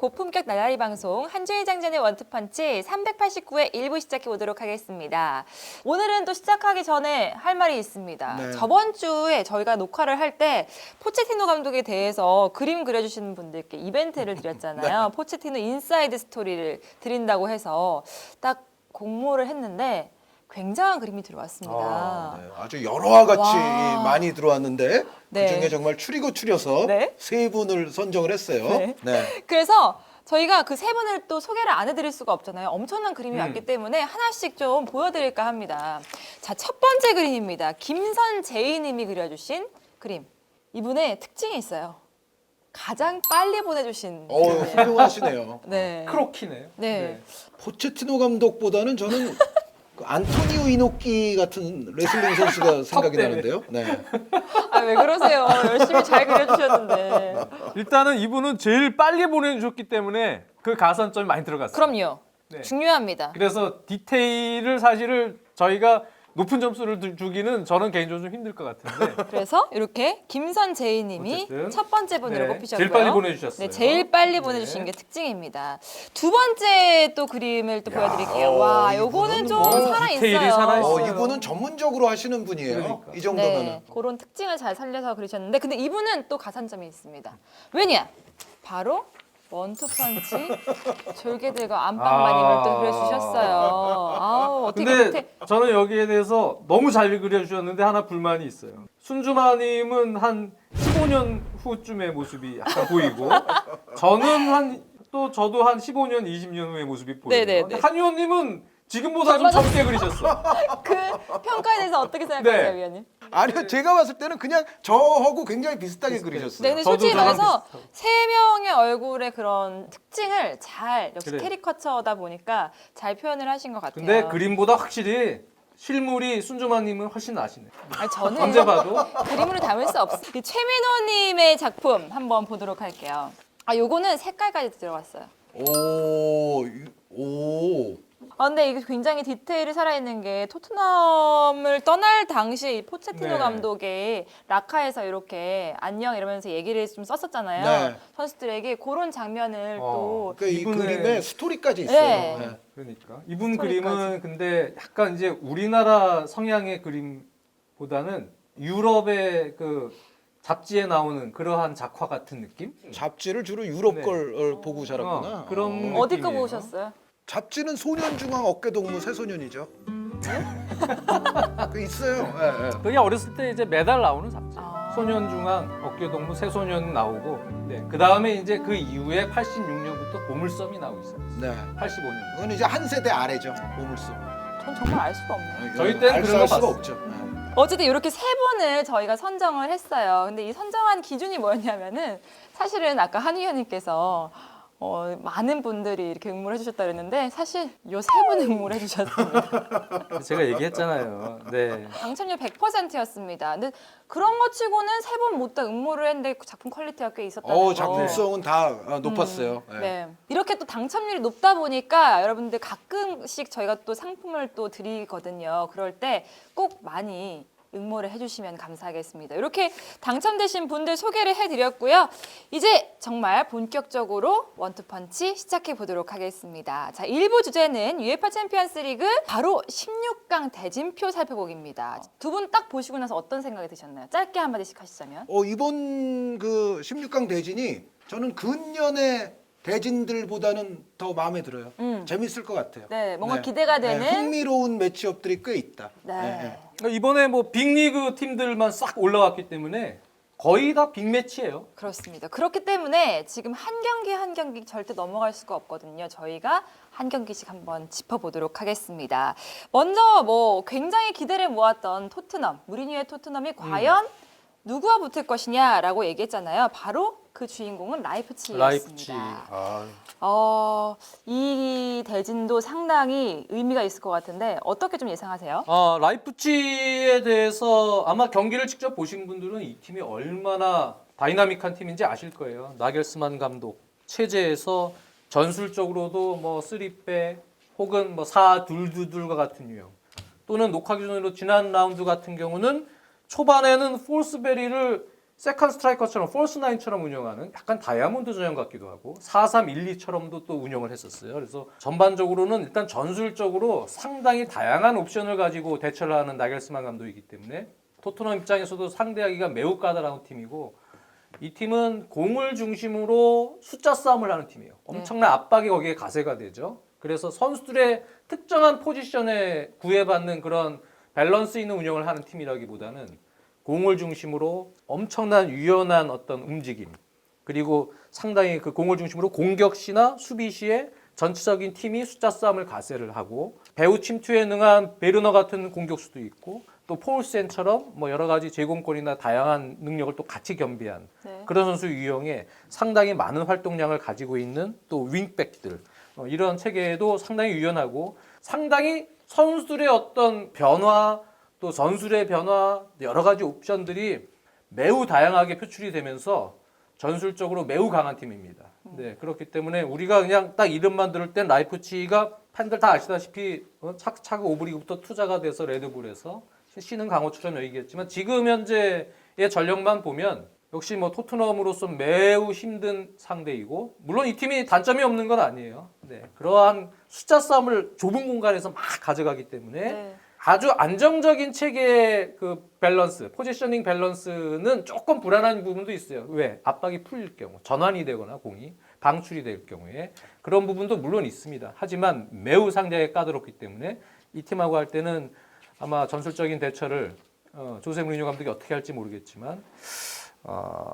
고품격 나날이 방송 한주일 장전의 원투펀치 389회 1부 시작해 보도록 하겠습니다. 오늘은 또 시작하기 전에 할 말이 있습니다. 네. 저번 주에 저희가 녹화를 할 때 포체티노 감독에 대해서 그림 그려주시는 분들께 이벤트를 드렸잖아요. 포체티노 인사이드 스토리를 드린다고 해서 딱 공모를 했는데 굉장한 그림이 들어왔습니다. 네, 아주 여러와 같이 와. 많이 들어왔는데 네. 그중에 정말 추리고 추려서 네. 세 분을 선정을 했어요. 네. 네. 그래서 저희가 그 세 분을 또 소개를 안 해드릴 수가 없잖아요. 엄청난 그림이 왔기 때문에 하나씩 좀 보여드릴까 합니다. 자, 첫 번째 그림입니다. 김선재희 님이 그려주신 그림. 이분의 특징이 있어요. 가장 빨리 보내주신 그림이에요. 훌륭하시네요. 네. 크로키네요. 네. 포체티노 감독보다는 저는 그 안토니오 이노끼 같은 레슬링 선수가 생각이 때문에. 나는데요. 네. 아, 왜 그러세요? 열심히 잘 그려주셨는데. 일단은 이분은 제일 빨리 보내주셨기 때문에 그 가산점이 많이 들어갔어요. 그럼요. 네. 중요합니다. 그래서 디테일을 사실을 저희가 높은 점수를 주기는 저는 개인적으로 좀 힘들 것 같은데. 그래서 이렇게 김선재희 님이 어쨌든. 첫 번째 분으로 네, 꼽히셨고요. 제일 빨리 보내주셨어요. 네, 제일 빨리 네. 보내주신 게 특징입니다. 두 번째 또 그림을 또 보여드릴게요. 와, 요거는 이분은 좀 뭐 살아있어요. 디테일이 살아있어요. 이분은 전문적으로 하시는 분이에요. 그러니까. 이 정도면은. 네, 그런 특징을 잘 살려서 그리셨는데 근데 이분은 또 가산점이 있습니다. 왜냐? 바로 원투펀치 졸개들과 안방마님을 또 그려주셨어요. 아우, 어떻게 근데 그렇게 저는 여기에 대해서 너무 잘 그려주셨는데 하나 불만이 있어요. 순주마님은 한 15년 후쯤의 모습이 약간 보이고 저는 저도 한 15년, 20년 후의 모습이 보여요. 네네네. 근데 한의원님은 지금보다 좀 젊게 그리셨어. 그 평가에 대해서 어떻게 생각하세요, 네. 위원님? 아니요, 제가 봤을 때는 그냥 저하고 굉장히 비슷하게 그리셨어요. 네, 근데 저도 솔직히 저랑 말해서 비슷하고. 세 명의 얼굴의 그런 특징을 잘 역시 그래요. 캐리커처다 보니까 잘 표현을 하신 것 같아요. 근데 그림보다 확실히 실물이 순주마님은 훨씬 나시네. 아니, 저는 언제 봐도. 그림으로 담을 수 없어요. 이 최민호님의 작품 한번 보도록 할게요. 아, 요거는 색깔까지 들어갔어요. 오. 아, 근데 이게 굉장히 디테일이 살아있는 게 토트넘을 떠날 당시 이 포체티노 네. 감독의 라카에서 이렇게 안녕 이러면서 얘기를 좀 썼었잖아요. 네. 선수들에게 그런 장면을 또 그러니까 이 이분의- 그림에 스토리까지 있어요. 네. 네. 그러니까 이분 스토리까지. 그림은 근데 약간 이제 우리나라 성향의 그림보다는 유럽의 그 잡지에 나오는 그러한 작화 같은 느낌? 잡지를 주로 유럽 네. 걸 보고 자랐구나. 그런 어디 거 느낌이에요. 보셨어요? 잡지는 소년중앙 어깨동무 새소년이죠. 그 있어요. 예, 예. 그게 어렸을 때 이제 매달 나오는 잡지. 아. 소년중앙, 어깨동무, 새소년 나오고, 네. 그 다음에 이제 그 이후에 86년부터 보물섬이 나오고 있어요. 네. 85년. 그건 이제 한 세대 아래죠. 보물섬. 전 정말 알 수가 없네요. 저희 때는 그런 거 알 수가 봤어요. 없죠. 네. 어쨌든 이렇게 세 분을 저희가 선정을 했어요. 근데 이 선정한 기준이 뭐였냐면은 사실은 아까 한의원님께서 많은 분들이 이렇게 응모를 해주셨다 그랬는데 사실 요 세 분 응모를 해주셨습니다. 제가 얘기했잖아요. 네. 당첨률 100%였습니다. 근데 그런 거 치고는 세 분 모두 다 응모를 했는데 그 작품 퀄리티가 꽤 있었다는 거. 작품성은 다 높았어요. 네. 네. 이렇게 또 당첨률이 높다 보니까 여러분들 가끔씩 저희가 또 상품을 또 드리거든요. 그럴 때 꼭 많이 응모를 해주시면 감사하겠습니다. 이렇게 당첨되신 분들 소개를 해드렸고요. 이제 정말 본격적으로 원투펀치 시작해 보도록 하겠습니다. 자, 1부 주제는 UEFA 챔피언스 리그 바로 16강 대진표 살펴보기입니다. 두 분 딱 보시고 나서 어떤 생각이 드셨나요? 짧게 한마디씩 하시자면. 이번 그 16강 대진이 저는 근년의 대진들보다는 더 마음에 들어요. 재밌을 것 같아요. 네, 뭔가 기대가 되는. 흥미로운 매치업들이 꽤 있다. 네. 그러니까 이번에 뭐 빅리그 팀들만 싹 올라왔기 때문에 거의 다 빅매치예요. 그렇습니다. 그렇기 때문에 지금 한 경기 한 경기 절대 넘어갈 수가 없거든요. 저희가 한 경기씩 한번 짚어보도록 하겠습니다. 먼저 뭐 굉장히 기대를 모았던 토트넘, 무리뉴의 토트넘이 과연 누구와 붙을 것이냐라고 얘기했잖아요. 바로 그 주인공은 라이프치히였습니다. 라이프치. 이 대진도 상당히 의미가 있을 것 같은데 어떻게 좀 예상하세요? 라이프치히에 대해서 아마 경기를 직접 보신 분들은 이 팀이 얼마나 다이나믹한 팀인지 아실 거예요. 나겔스만 감독 체제에서 전술적으로도 뭐 3백 혹은 뭐 4-2-2-2과 같은 유형 또는 녹화 기준으로 지난 라운드 같은 경우는 초반에는 폴스베리를 세컨 스트라이커처럼 폴스 나인처럼 운영하는 약간 다이아몬드 전형 같기도 하고 4-3-1-2처럼도 또 운영을 했었어요. 그래서 전반적으로는 일단 전술적으로 상당히 다양한 옵션을 가지고 대처를 하는 나겔스만 감독이기 때문에 토트넘 입장에서도 상대하기가 매우 까다로운 팀이고 이 팀은 공을 중심으로 숫자 싸움을 하는 팀이에요. 엄청난 압박이 거기에 가세가 되죠. 그래서 선수들의 특정한 포지션에 구애받는 그런 밸런스 있는 운영을 하는 팀이라기보다는 공을 중심으로 엄청난 유연한 어떤 움직임 그리고 상당히 그 공을 중심으로 공격 시나 수비 시에 전체적인 팀이 숫자 싸움을 가세를 하고 배후 침투에 능한 베르너 같은 공격수도 있고 또 포울센처럼 뭐 여러 가지 제공권이나 다양한 능력을 또 같이 겸비한 네. 그런 선수 유형에 상당히 많은 활동량을 가지고 있는 또 윙백들 이런 체계에도 상당히 유연하고 상당히 선수들의 어떤 변화 또 전술의 변화 여러 가지 옵션들이 매우 다양하게 표출이 되면서 전술적으로 매우 강한 팀입니다. 네, 그렇기 때문에 우리가 그냥 딱 이름만 들을 땐 라이프치히가 팬들 다 아시다시피 차차그 오브리그부터 투자가 돼서 레드불에서 C는 강호처럼 얘기했지만 지금 현재의 전력만 보면 역시 뭐 토트넘으로서 매우 힘든 상대이고 물론 이 팀이 단점이 없는 건 아니에요. 네, 그러한 숫자 싸움을 좁은 공간에서 막 가져가기 때문에 네. 아주 안정적인 체계의 그 밸런스, 포지셔닝 밸런스는 조금 불안한 부분도 있어요. 왜? 압박이 풀릴 경우, 전환이 되거나 공이 방출이 될 경우에 그런 부분도 물론 있습니다. 하지만 매우 상대에 까다롭기 때문에 이 팀하고 할 때는 아마 전술적인 대처를 조세 무리뉴 감독이 어떻게 할지 모르겠지만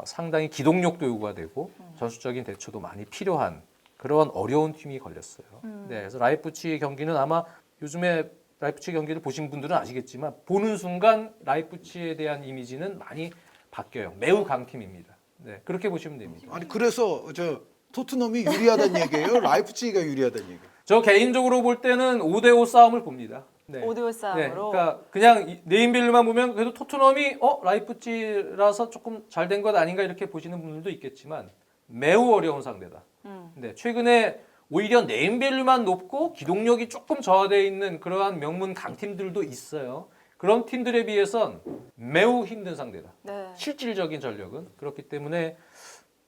상당히 기동력도 요구가 되고 전술적인 대처도 많이 필요한 그런 어려운 팀이 걸렸어요. 네, 그래서 라이프치히 경기는 아마 요즘에 라이프치히 경기를 보신 분들은 아시겠지만 보는 순간 라이프치히에 대한 이미지는 많이 바뀌어요. 매우 강팀입니다. 네, 그렇게 보시면 됩니다. 아니 그래서 저 토트넘이 유리하다는 얘기예요? 라이프치히가 유리하다는 얘기예요? 저 개인적으로 볼 때는 5대5 싸움을 봅니다. 네. 5대5 네, 싸움으로. 그러니까 그냥 네임밸류만 보면 그래도 토트넘이 라이프치히라서 조금 잘 된 것 아닌가 이렇게 보시는 분들도 있겠지만 매우 어려운 상대다. 네, 최근에 오히려 네임밸류만 높고 기동력이 조금 저하되어 있는 그러한 명문 강팀들도 있어요. 그런 팀들에 비해선 매우 힘든 상대다. 네. 실질적인 전력은 그렇기 때문에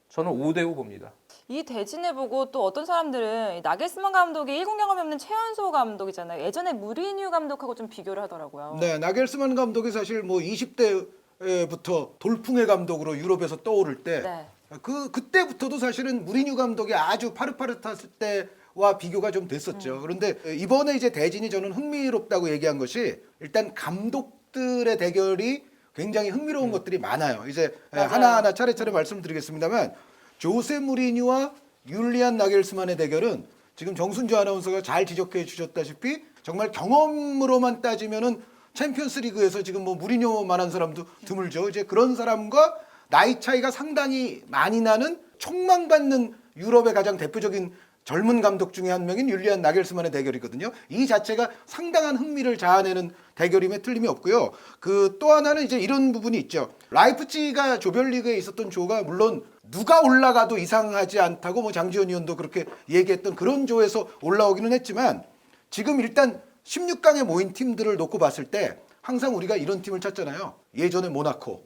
저는 5대5 봅니다. 이 대진을 보고 또 어떤 사람들은 이 나겔스만 감독이 1군 경험이 없는 최연소 감독이잖아요. 예전에 무리뉴 감독하고 좀 비교를 하더라고요. 네, 나겔스만 감독이 사실 뭐 20대부터 돌풍의 감독으로 유럽에서 떠오를 때 네. 그때부터도 사실은 무리뉴 감독이 아주 파릇파릇했을 때와 비교가 좀 됐었죠. 그런데 이번에 이제 대진이 저는 흥미롭다고 얘기한 것이 일단 감독들의 대결이 굉장히 흥미로운 것들이 많아요. 이제 맞아요. 하나하나 차례차례 말씀드리겠습니다만 조세 무리뉴와 율리안 나겔스만의 대결은 지금 정순주 아나운서가 잘 지적해 주셨다시피 정말 경험으로만 따지면은 챔피언스 리그에서 지금 뭐 무리뉴만한 사람도 드물죠. 이제 그런 사람과 나이 차이가 상당히 많이 나는 촉망받는 유럽의 가장 대표적인 젊은 감독 중에 한 명인 율리안 나겔스만의 대결이거든요. 이 자체가 상당한 흥미를 자아내는 대결임에 틀림이 없고요. 그 또 하나는 이제 이런 부분이 있죠. 라이프치히가 조별리그에 있었던 조가 물론 누가 올라가도 이상하지 않다고 뭐 장지현 의원도 그렇게 얘기했던 그런 조에서 올라오기는 했지만 지금 일단 16강에 모인 팀들을 놓고 봤을 때 항상 우리가 이런 팀을 찾잖아요. 예전에 모나코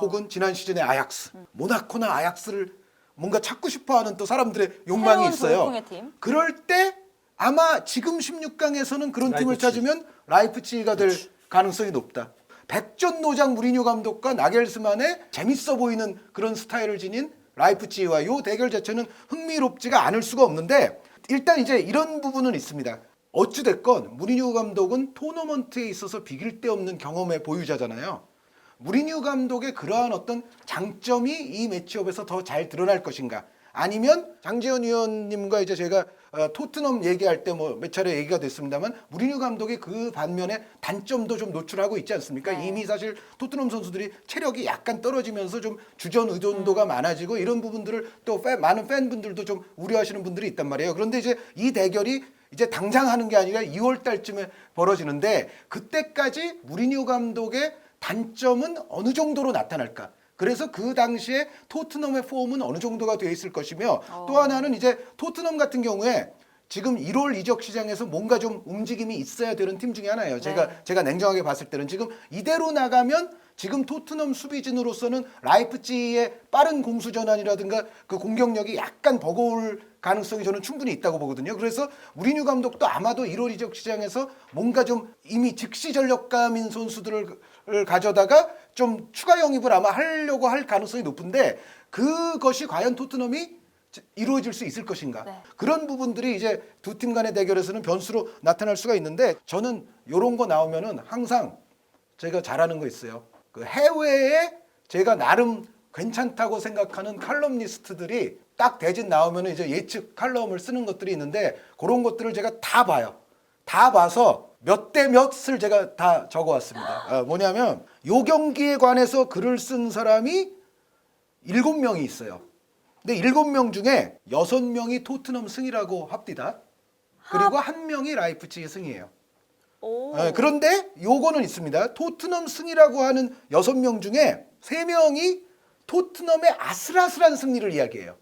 혹은 지난 시즌에 아약스. 모나코나 아약스를 뭔가 찾고 싶어하는 또 사람들의 욕망이 새로운 있어요. 돌풍의 팀. 그럴 때 아마 지금 16강에서는 그런 팀을 라이프치히. 찾으면 라이프치히가 될 가능성이 높다. 백전노장 무리뉴 감독과 나겔스만의 재밌어 보이는 그런 스타일을 지닌 라이프치히와 이 대결 자체는 흥미롭지가 않을 수가 없는데 일단 이제 이런 부분은 있습니다. 어찌됐건 무리뉴 감독은 토너먼트에 있어서 비길 데 없는 경험의 보유자잖아요. 무리뉴 감독의 그러한 어떤 장점이 이 매치업에서 더 잘 드러날 것인가? 아니면 장지현 위원님과 이제 제가 토트넘 얘기할 때 뭐 몇 차례 얘기가 됐습니다만 무리뉴 감독의 그 반면에 단점도 좀 노출하고 있지 않습니까? 네. 이미 사실 토트넘 선수들이 체력이 약간 떨어지면서 좀 주전 의존도가 많아지고 이런 부분들을 또 많은 팬분들도 좀 우려하시는 분들이 있단 말이에요. 그런데 이제 이 대결이 이제 당장 하는 게 아니라 2월 달쯤에 벌어지는데 그때까지 무리뉴 감독의 단점은 어느 정도로 나타날까? 그래서 그 당시에 토트넘의 폼은 어느 정도가 돼 있을 것이며 또 하나는 이제 토트넘 같은 경우에 지금 1월 이적 시장에서 뭔가 좀 움직임이 있어야 되는 팀 중에 하나예요. 제가 냉정하게 봤을 때는 지금 이대로 나가면 지금 토트넘 수비진으로서는 라이프치히의 빠른 공수 전환이라든가 그 공격력이 약간 버거울 가능성이 저는 충분히 있다고 보거든요. 그래서 무리뉴 감독도 아마도 1월 이적 시장에서 뭔가 좀 이미 즉시 전력감인 선수들을 가져다가 좀 추가 영입을 아마 하려고 할 가능성이 높은데 그것이 과연 토트넘이 이루어질 수 있을 것인가. 네. 그런 부분들이 이제 두 팀 간의 대결에서는 변수로 나타날 수가 있는데 저는 이런 거 나오면은 항상 제가 잘하는 거 있어요. 그 해외에 제가 나름 괜찮다고 생각하는 칼럼니스트들이 딱 대진 나오면은 이제 예측 칼럼을 쓰는 것들이 있는데 그런 것들을 제가 다 봐요. 다 봐서 몇 대 몇을 제가 다 적어왔습니다. 뭐냐면 요 경기에 관해서 글을 쓴 사람이 7명이 있어요. 근데 7명 중에 6명이 토트넘 승이라고 합디다. 그리고 1명이 라이프치히 승이에요. 오. 그런데 요거는 있습니다. 토트넘 승이라고 하는 6명 중에 3명이 토트넘의 아슬아슬한 승리를 이야기해요.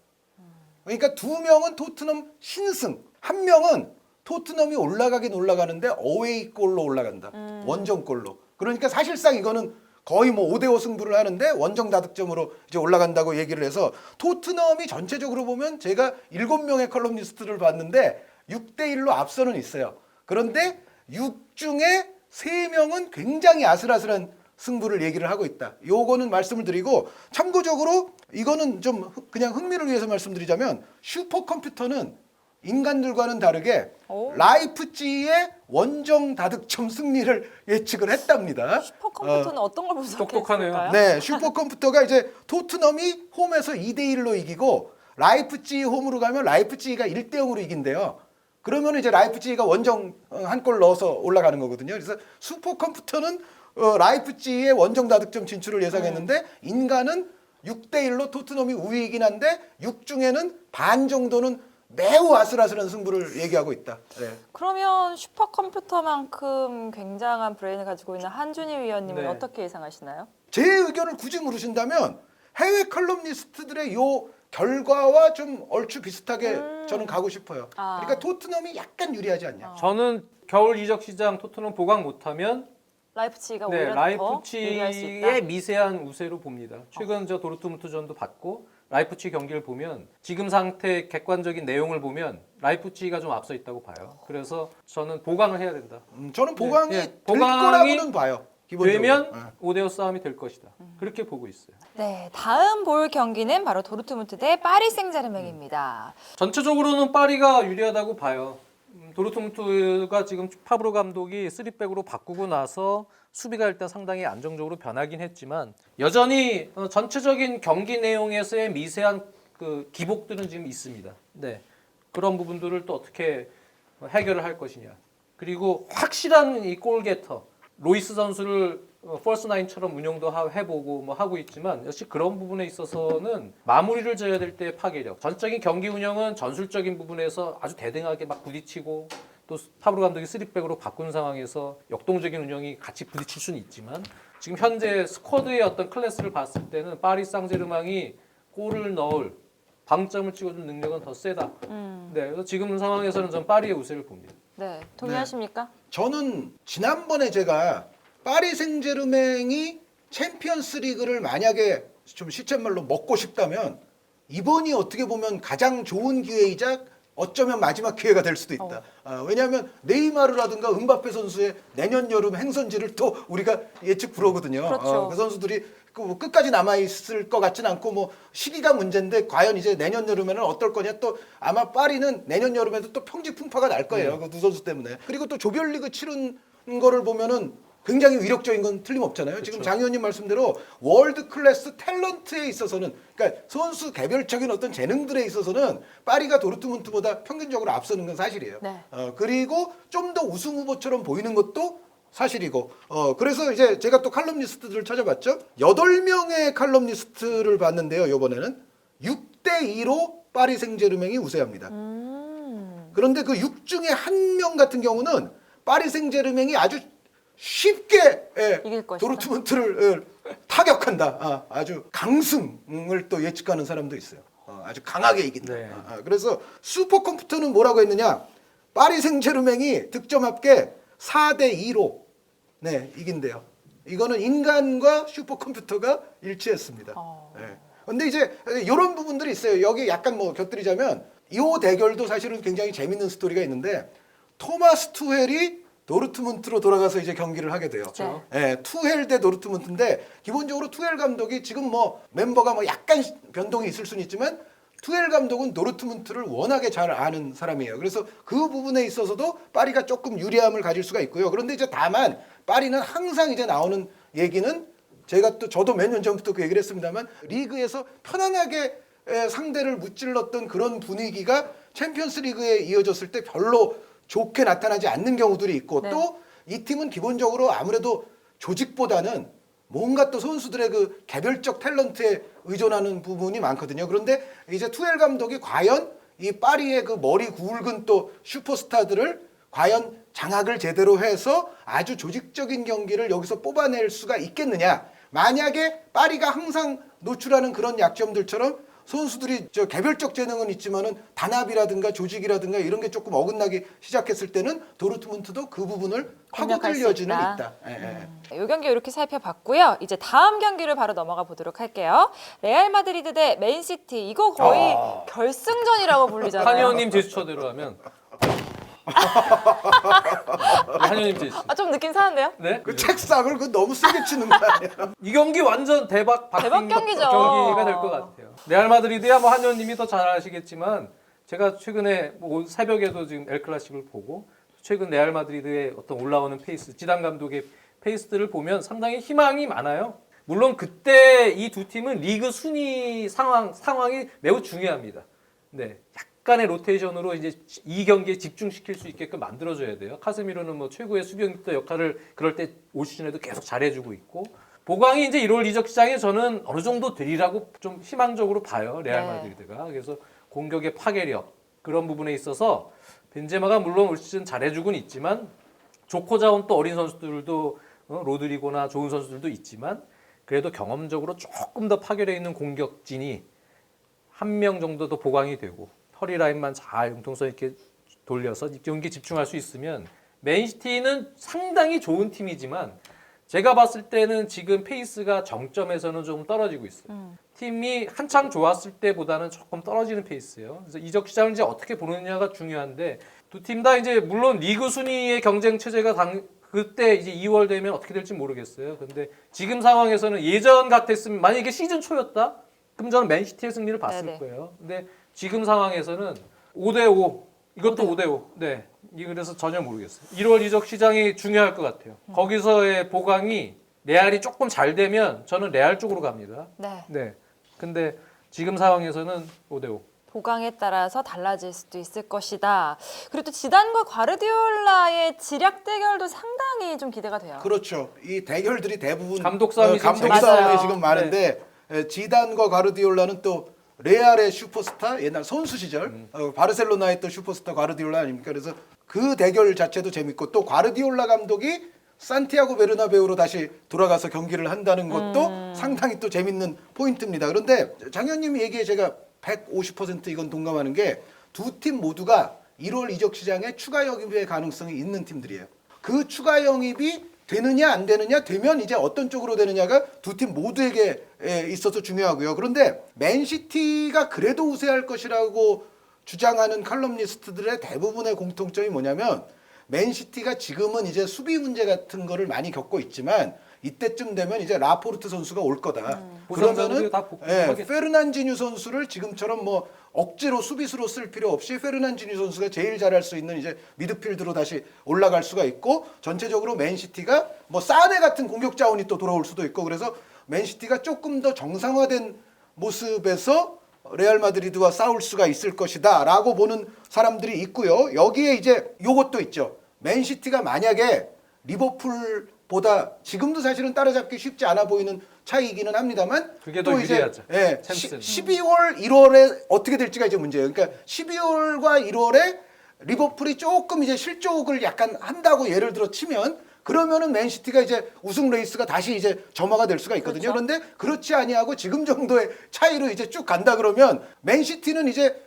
그러니까 2명은 토트넘 신승, 1명은 토트넘이 올라가긴 올라가는데 어웨이 골로 올라간다. 원정 골로. 그러니까 사실상 이거는 거의 뭐 5대5 승부를 하는데 원정 다득점으로 이제 올라간다고 얘기를 해서 토트넘이 전체적으로 보면 제가 7명의 컬럼니스트를 봤는데 6대1로 앞서는 있어요. 그런데 6 중에 3명은 굉장히 아슬아슬한 승부를 얘기를 하고 있다. 요거는 말씀을 드리고 참고적으로 이거는 좀 그냥 흥미를 위해서 말씀드리자면 슈퍼컴퓨터는 인간들과는 다르게 오. 라이프치히의 원정 다득점 승리를 예측을 했답니다. 슈퍼컴퓨터는 어떤 걸 똑똑하네요. 분석했을까요? 네, 슈퍼컴퓨터가 이제 토트넘이 홈에서 2대1로 이기고 라이프치히 홈으로 가면 라이프치히가 1대0으로 이긴대요. 그러면 이제 라이프치히가 원정 한 골 넣어서 올라가는 거거든요. 그래서 슈퍼컴퓨터는 라이프치히의 원정 다득점 진출을 예상했는데 인간은 6대1로 토트넘이 우위이긴 한데 6 중에는 반 정도는 매우 아슬아슬한 승부를 얘기하고 있다. 네. 그러면 슈퍼컴퓨터만큼 굉장한 브레인을 가지고 있는 한준희 위원님은 네. 어떻게 예상하시나요? 제 의견을 굳이 물으신다면 해외 컬럼니스트들의 요 결과와 좀 얼추 비슷하게 저는 가고 싶어요. 아. 그러니까 토트넘이 약간 유리하지 않냐. 저는 겨울 이적 시장 토트넘 보강 못하면 라이프치히가 네, 오히려 더 유리할 수 있다. 라이프치히의 미세한 우세로 봅니다. 최근 저 도르트문트전도 봤고 라이프치히 경기를 보면 지금 상태 객관적인 내용을 보면 라이프치히가 좀 앞서 있다고 봐요. 그래서 저는 보강을 해야 된다. 저는 보강이 네, 될 보강이 거라고는 봐요. 기본적으로. 되면 네. 5대5 싸움이 될 것이다. 그렇게 보고 있어요. 네, 다음 볼 경기는 바로 도르트문트 대 파리 생제르맹입니다. 전체적으로는 파리가 유리하다고 봐요. 도르트문트가 지금 파브로 감독이 3백으로 바꾸고 나서 수비가 일단 상당히 안정적으로 변하긴 했지만 여전히 전체적인 경기 내용에서의 미세한 그 기복들은 지금 있습니다. 네, 그런 부분들을 또 어떻게 해결을 할 것이냐. 그리고 확실한 이 골게터 로이스 선수를 펄스 나인처럼 운영도 해보고 뭐 하고 있지만 역시 그런 부분에 있어서는 마무리를 져야 될 때의 파괴력. 전적인 경기 운영은 전술적인 부분에서 아주 대등하게 막 부딪히고 또 파브로 감독이 3백으로 바꾼 상황에서 역동적인 운영이 같이 부딪힐 수는 있지만 지금 현재 스쿼드의 어떤 클래스를 봤을 때는 파리 상제르맹이 골을 넣을 방점을 찍어준 능력은 더 세다. 네, 그래서 지금 상황에서는 전 파리의 우세를 봅니다. 네, 동의하십니까? 저는 지난번에 제가 파리 생제르맹이 챔피언스 리그를 만약에 좀 시쳇말로 먹고 싶다면 이번이 어떻게 보면 가장 좋은 기회이자 어쩌면 마지막 기회가 될 수도 있다. 왜냐하면 네이마르라든가 은바페 선수의 내년 여름 행선지를 또 우리가 예측 불허거든요. 그렇죠. 그 선수들이 뭐 끝까지 남아 있을 것 같진 않고 뭐 시기가 문제인데 과연 이제 내년 여름에는 어떨 거냐. 또 아마 파리는 내년 여름에도 또 평지풍파가 날 거예요. 그 두 선수 때문에. 그리고 또 조별리그 치른 거를 보면은 굉장히 위력적인 건 틀림없잖아요. 그렇죠. 지금 장 의원님 말씀대로 월드 클래스 탤런트에 있어서는 그러니까 선수 개별적인 어떤 재능들에 있어서는 파리가 도르트문트보다 평균적으로 앞서는 건 사실이에요. 네. 그리고 좀 더 우승 후보처럼 보이는 것도 사실이고 그래서 이제 제가 또 칼럼니스트들을 찾아봤죠. 8명의 칼럼니스트를 봤는데요. 이번에는 6대2로 파리 생제르맹이 우세합니다. 그런데 그 6 중에 1명 같은 경우는 파리 생제르맹이 아주 쉽게 이길 것이다. 도르트문트를 타격한다. 아주 강승을 또 예측하는 사람도 있어요. 아주 강하게 이긴다. 네. 그래서 슈퍼컴퓨터는 뭐라고 했느냐? 파리 생제르맹이 득점 합계 4대 2로 네, 이긴대요. 이거는 인간과 슈퍼컴퓨터가 일치했습니다. 네. 근데 이제 이런 부분들이 있어요. 여기 약간 뭐 곁들이자면 이 대결도 사실은 굉장히 재밌는 스토리가 있는데 토마스 투헬이 도르트문트로 돌아가서 이제 경기를 하게 돼요. 그렇죠. 예, 투헬 대 도르트문트인데 기본적으로 투헬 감독이 지금 뭐 멤버가 뭐 약간 변동이 있을 수는 있지만 투헬 감독은 도르트문트를 워낙에 잘 아는 사람이에요. 그래서 그 부분에 있어서도 파리가 조금 유리함을 가질 수가 있고요. 그런데 이제 다만 파리는 항상 이제 나오는 얘기는 제가 또 저도 몇 년 전부터 그 얘기를 했습니다만 리그에서 편안하게 상대를 무찔렀던 그런 분위기가 챔피언스 리그에 이어졌을 때 별로 좋게 나타나지 않는 경우들이 있고 네. 또 이 팀은 기본적으로 아무래도 조직보다는 뭔가 또 선수들의 그 개별적 탤런트에 의존하는 부분이 많거든요. 그런데 이제 투엘 감독이 과연 이 파리의 그 머리 굵은 또 슈퍼스타들을 과연 장악을 제대로 해서 아주 조직적인 경기를 여기서 뽑아낼 수가 있겠느냐. 만약에 파리가 항상 노출하는 그런 약점들처럼 선수들이 저 개별적 재능은 있지만은 단합이라든가 조직이라든가 이런 게 조금 어긋나기 시작했을 때는 도르트문트도 그 부분을 공략할 수 파고들려지는 있다. 있다. 예, 예. 이 경기 이렇게 살펴봤고요. 이제 다음 경기를 바로 넘어가 보도록 할게요. 레알 마드리드 대 맨시티. 이거 거의 결승전이라고 불리잖아요. 한의원님 제스처대로 하면 한의원님 제스처. 아, 좀 느낌 사는데요? 네? 그 책상을 그 너무 세게 치는 거 아니야? 이 경기 완전 대박 박힌 대박 경기죠. 경기가 될 것 같아요. 레알 마드리드야 뭐 한의원님이 더 잘 아시겠지만 제가 최근에 뭐 새벽에도 지금 엘 클라시코를 보고 최근 레알 마드리드의 어떤 올라오는 페이스, 지단 감독의 페이스들을 보면 상당히 희망이 많아요. 물론 그때 이 두 팀은 리그 순위 상황이 매우 중요합니다. 네, 약간의 로테이션으로 이제 이 경기에 집중시킬 수 있게끔 만들어줘야 돼요. 카세미로는 뭐 최고의 수비형도 역할을 그럴 때 올 시즌에도 계속 잘해주고 있고 보강이 이제 1월 이적 시장에 저는 어느 정도 되리라고 좀 희망적으로 봐요. 레알 네. 마드리드가. 그래서 공격의 파괴력 그런 부분에 있어서 벤제마가 물론 올 시즌 잘해주고는 있지만 좋고 자원 또 어린 선수들도 로드리고나 좋은 선수들도 있지만 그래도 경험적으로 조금 더 파괴력 있는 공격진이 한 명 정도 더 보강이 되고 허리 라인만 잘 융통성 있게 돌려서 경기 집중할 수 있으면 맨시티는 상당히 좋은 팀이지만 제가 봤을 때는 지금 페이스가 정점에서는 좀 떨어지고 있어요. 팀이 한창 좋았을 때보다는 조금 떨어지는 페이스예요. 그래서 이적 시장을 이제 어떻게 보느냐가 중요한데 두 팀 다 이제 물론 리그 순위의 경쟁 체제가 그때 이제 2월 되면 어떻게 될지 모르겠어요. 근데 지금 상황에서는 예전 같았으면 만약에 이게 시즌 초였다? 그럼 저는 맨시티의 승리를 봤을 네네. 거예요. 근데 지금 상황에서는 5대5 이것도 5대5. 네. 그래서 전혀 모르겠어요. 1월 이적 시장이 중요할 것 같아요. 거기서의 보강이 레알이 조금 잘 되면 저는 레알 쪽으로 갑니다. 네. 네. 근데 지금 상황에서는 5대5. 보강에 따라서 달라질 수도 있을 것이다. 그리고 또 지단과 과르디올라의 지략 대결도 상당히 좀 기대가 돼요. 그렇죠. 이 대결들이 대부분 감독 싸움이 지금 감독 재밌어요. 싸움이 지금 많은데 지단과 과르디올라는 또 레알의 슈퍼스타 옛날 선수 시절 바르셀로나의 또 슈퍼스타 과르디올라 아닙니까? 그래서 그 대결 자체도 재밌고 또 과르디올라 감독이 산티아고 베르나베우로 다시 돌아가서 경기를 한다는 것도 상당히 또 재밌는 포인트입니다. 그런데 장 의원님 얘기에 제가 150% 이건 동감하는 게 두 팀 모두가 1월 이적 시장에 추가 영입의 가능성이 있는 팀들이에요. 그 추가 영입이 되느냐 안 되느냐 되면 이제 어떤 쪽으로 되느냐가 두 팀 모두에게 있어서 중요하고요. 그런데 맨시티가 그래도 우세할 것이라고 주장하는 칼럼니스트들의 대부분의 공통점이 뭐냐면 맨시티가 지금은 이제 수비 문제 같은 거를 많이 겪고 있지만 이때쯤 되면 이제 라포르트 선수가 올 거다. 그러면은 다 복귀하겠죠. 페르난지뉴 선수를 지금처럼 뭐 억지로 수비수로 쓸 필요 없이 페르난지뉴 선수가 제일 잘할 수 있는 이제 미드필드로 다시 올라갈 수가 있고 전체적으로 맨시티가 뭐 사네 같은 공격 자원이 또 돌아올 수도 있고 그래서 맨시티가 조금 더 정상화된 모습에서 레알 마드리드와 싸울 수가 있을 것이다라고 보는 사람들이 있고요. 여기에 이제 요것도 있죠. 맨시티가 만약에 리버풀보다 지금도 사실은 따라잡기 쉽지 않아 보이는 차이이기는 합니다만 그게 더 또 이제 유리하죠. 예, 챔스는. 12월, 1월에 어떻게 될지가 이제 문제예요. 그러니까 12월과 1월에 리버풀이 조금 이제 실족을 약간 한다고 예를 들어 치면 그러면은 맨시티가 이제 우승 레이스가 다시 이제 점화가 될 수가 있거든요. 그렇죠. 그런데 그렇지 아니하고 지금 정도의 차이로 이제 쭉 간다 그러면 맨시티는 이제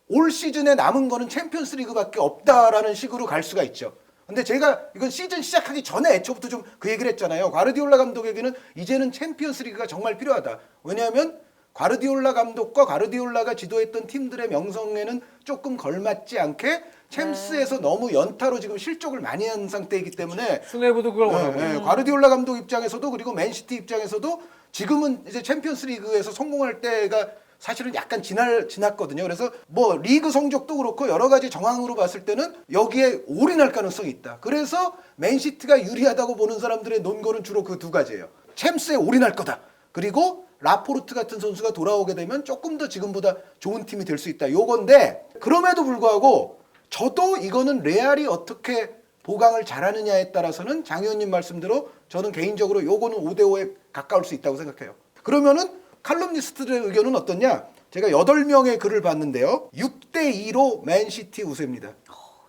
올 시즌에 남은 거는 챔피언스 리그밖에 없다라는 식으로 갈 수가 있죠. 근데 제가 이건 시즌 시작하기 전에 애초부터 좀 그 얘기를 했잖아요. 과르디올라 감독에게는 이제는 챔피언스 리그가 정말 필요하다. 왜냐하면 과르디올라 감독과 과르디올라가 지도했던 팀들의 명성에는 조금 걸맞지 않게 챔스에서 너무 연타로 지금 실족을 많이 한 상태이기 때문에 수뇌부도 그걸 원하고. 과르디올라 감독 입장에서도 그리고 맨시티 입장에서도 지금은 이제 챔피언스 리그에서 성공할 때가 사실은 약간 지났거든요. 그래서 뭐 리그 성적도 그렇고 여러 가지 정황으로 봤을 때는 여기에 올인할 가능성이 있다. 그래서 맨시티가 유리하다고 보는 사람들의 논거는 주로 그 두 가지예요. 챔스에 올인할 거다. 그리고 라포르트 같은 선수가 돌아오게 되면 조금 더 지금보다 좋은 팀이 될 수 있다. 요건데 그럼에도 불구하고 저도 이거는 레알이 어떻게 보강을 잘하느냐에 따라서는 장 의원님 말씀대로 저는 개인적으로 요거는 5대5에 가까울 수 있다고 생각해요. 그러면은 칼럼니스트들의 의견은 어떻냐? 제가 8명의 글을 봤는데요. 6대2로 맨시티 우세입니다.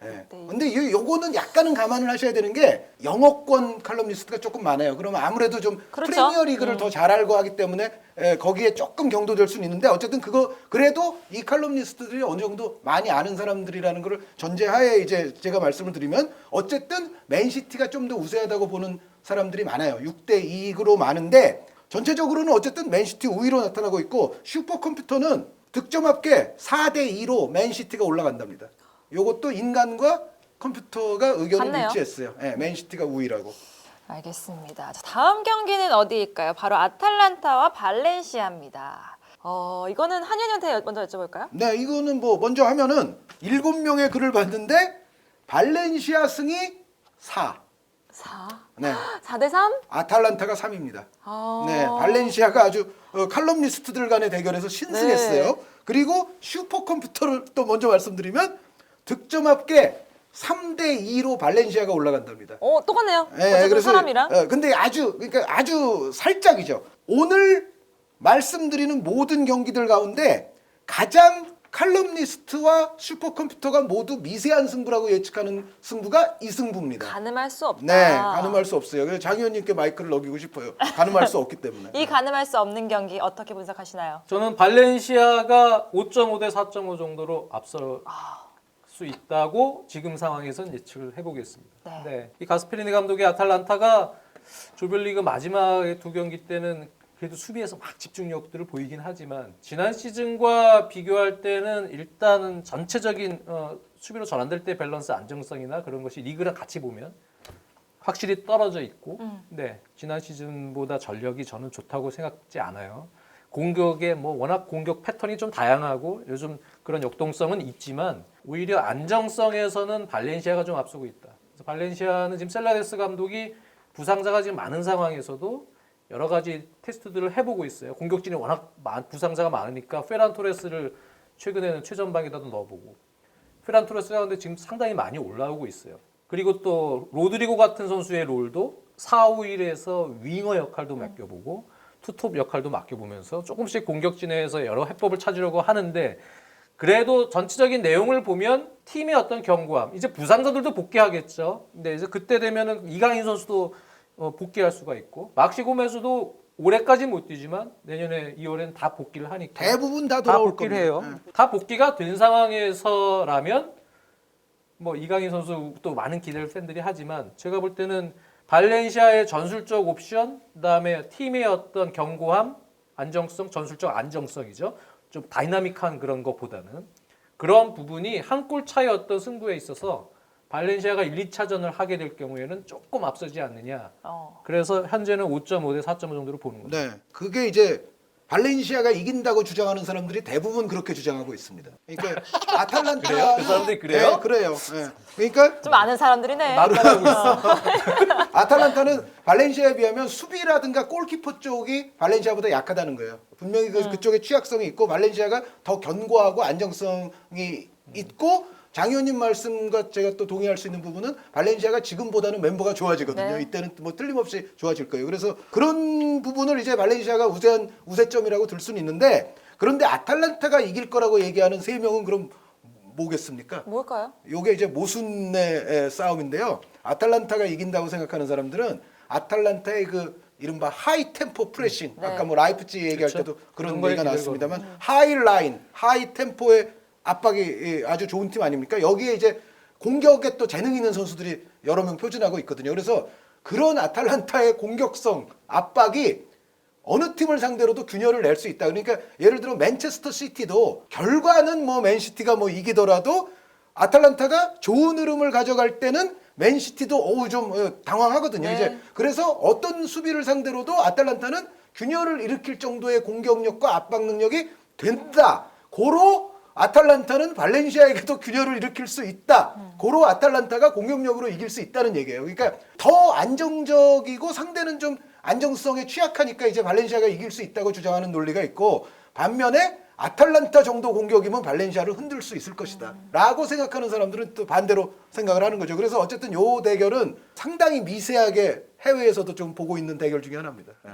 예. 근데 요거는 약간은 감안을 하셔야 되는 게 영어권 칼럼니스트가 조금 많아요. 그러면 아무래도 좀 그렇죠. 프리미어 리그를 더 잘 알고 하기 때문에 거기에 조금 경도될 수는 있는데 어쨌든 그래도 이 칼럼니스트들이 어느 정도 많이 아는 사람들이라는 걸 전제하에 이제 제가 말씀을 드리면 어쨌든 맨시티가 좀 더 우세하다고 보는 사람들이 많아요. 6대2로 많은데 전체적으로는 어쨌든 맨시티 우위로 나타나고 있고 슈퍼컴퓨터는 득점 합계 4대2로 맨시티가 올라간답니다. 요것도 인간과 컴퓨터가 의견을 같네요. 일치했어요. 네, 맨시티가 우위라고. 알겠습니다. 자, 다음 경기는 어디일까요? 바로 아탈란타와 발렌시아입니다. 이거는 한현현한테 먼저 여쭤볼까요? 네, 이거는 뭐 먼저 하면은 7명의 글을 봤는데 발렌시아 승이 4. 4. 네. 4대 3? 아탈란타가 3입니다. 아. 네, 발렌시아가 아주 칼럼니스트들 간의 대결에서 신승했어요. 네. 그리고 슈퍼컴퓨터를 또 먼저 말씀드리면 득점 합계 3대2로 발렌시아가 올라간답니다. 똑같네요. 네, 어쨌든 사람이랑. 근데 아주 살짝이죠. 오늘 말씀드리는 모든 경기들 가운데 가장 칼럼니스트와 슈퍼컴퓨터가 모두 미세한 승부라고 예측하는 승부가 이 승부입니다. 가늠할 수 없다. 네, 가늠할 수 없어요. 그래서 장 의원님께 마이크를 넘기고 싶어요. 가늠할 수 없기 때문에. 이 가늠할 수 없는 경기 어떻게 분석하시나요? 저는 발렌시아가 5.5 대 4.5 정도로 앞설 수 있다고 지금 상황에선 예측을 해보겠습니다. 네. 이 가스페리니 감독의 아탈란타가 조별리그 마지막에 2경기 때는 그래도 수비에서 막 집중력들을 보이긴 하지만 지난 시즌과 비교할 때는 일단은 전체적인 수비로 전환될 때 밸런스 안정성이나 그런 것이 리그랑 같이 보면 확실히 떨어져 있고 네, 지난 시즌보다 전력이 저는 좋다고 생각지 않아요. 공격에 뭐 워낙 공격 패턴이 좀 다양하고 요즘 그런 역동성은 있지만 오히려 안정성에서는 발렌시아가 좀 앞서고 있다. 그래서 발렌시아는 지금 셀라데스 감독이 부상자가 지금 많은 상황에서도 여러 가지 테스트들을 해보고 있어요. 공격진이 워낙 부상자가 많으니까 페란 토레스를 최근에는 최전방에다도 넣어보고 페란 토레스가 근데 지금 상당히 많이 올라오고 있어요. 그리고 또 로드리고 같은 선수의 롤도 4, 5일에서 윙어 역할도 맡겨보고 투톱 역할도 맡겨보면서 조금씩 공격진에서 여러 해법을 찾으려고 하는데 그래도 전체적인 내용을 보면 팀의 어떤 견고함, 이제 부상자들도 복귀하겠죠. 근데 이제 그때 되면은 이강인 선수도 복귀할 수가 있고 막시 고메스도 올해까지 못 뛰지만 내년에 2월엔 다 복귀를 하니까 대부분 다 다 돌아올 복귀를 겁니다. 해요. 다 복귀가 된 상황에서라면 뭐 이강인 선수 또 많은 기대를 팬들이 하지만 제가 볼 때는 발렌시아의 전술적 옵션, 그다음에 팀의 어떤 견고함, 안정성, 전술적 안정성이죠. 좀 다이나믹한 그런 것보다는 그런 부분이 한 골 차의 어떤 승부에 있어서 발렌시아가 1, 2차전을 하게 될 경우에는 조금 앞서지 않느냐. 그래서 현재는 5.5 대 4.5 정도로 보는 거죠. 네, 그게 이제 발렌시아가 이긴다고 주장하는 사람들이 대부분 그렇게 주장하고 있습니다. 그러니까 아탈란타 그래요? 그 사람들이 그래요? 네, 그래요. 네. 그러니까 좀 아는 사람들이네. 나도 따라하고 있어. 아탈란타는 발렌시아에 비하면 수비라든가 골키퍼 쪽이 발렌시아보다 약하다는 거예요. 분명히 그쪽에 취약성이 있고 발렌시아가 더 견고하고 안정성이 있고 장 의원님 말씀과 제가 또 동의할 수 있는 부분은 발렌시아가 지금보다는 멤버가 좋아지거든요. 네. 이때는 뭐 틀림없이 좋아질 거예요. 그래서 그런 부분을 이제 발렌시아가 우세점이라고 들 수는 있는데 그런데 아탈란타가 이길 거라고 얘기하는 3명은 그럼 뭐겠습니까? 뭘까요? 요게 이제 모순의 싸움인데요. 아탈란타가 이긴다고 생각하는 사람들은 아탈란타의 그 이른바 하이 템포 프레싱, 네. 아까 뭐 라이프치 얘기할 그렇죠. 때도 그런 그런 얘기가 거에 나왔습니다만 하이 라인, 하이 템포의 압박이 아주 좋은 팀 아닙니까? 여기에 이제 공격에 또 재능 있는 선수들이 여러 명 표준하고 있거든요. 그래서 그런 아탈란타의 공격성 압박이 어느 팀을 상대로도 균열을 낼 수 있다. 그러니까 예를 들어 맨체스터 시티도 결과는 뭐 맨시티가 뭐 이기더라도 아탈란타가 좋은 흐름을 가져갈 때는 맨시티도 좀 당황하거든요. 네. 이제 그래서 어떤 수비를 상대로도 아탈란타는 균열을 일으킬 정도의 공격력과 압박 능력이 된다. 고로 아탈란타는 발렌시아에게도 균열을 일으킬 수 있다. 고로 아탈란타가 공격력으로 이길 수 있다는 얘기예요. 그러니까 더 안정적이고 상대는 좀 안정성에 취약하니까 이제 발렌시아가 이길 수 있다고 주장하는 논리가 있고, 반면에 아탈란타 정도 공격이면 발렌시아를 흔들 수 있을 것이다 라고 생각하는 사람들은 또 반대로 생각을 하는 거죠. 그래서 어쨌든 요 대결은 상당히 미세하게 해외에서도 좀 보고 있는 대결 중에 하나입니다. 예.